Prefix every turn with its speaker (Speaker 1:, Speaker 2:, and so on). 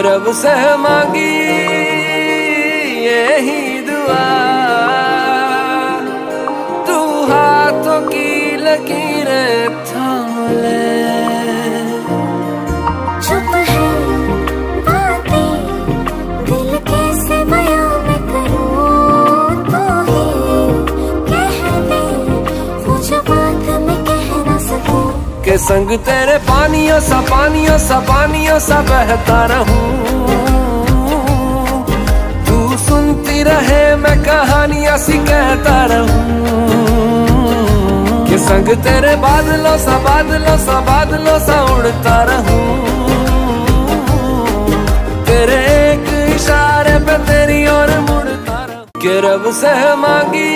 Speaker 1: कि रब से मांगी यही दुआ, तू हाथों की लकीरें थाम ले।
Speaker 2: चुप है बातें दिल कैसे बयां मैं करूं, तो ही कह दे वो जो बात मैं कह ना सकूं।
Speaker 1: के संग तेरे पानियों सा बहता रहूं, तू सुनती रहे मैं कहानियां सी कहता रहूं। के संग तेरे बादलों सा उड़ता रहूं, तेरे एक इशारे पे तेरी ओर मुड़ता रहूं। के रब से मांगी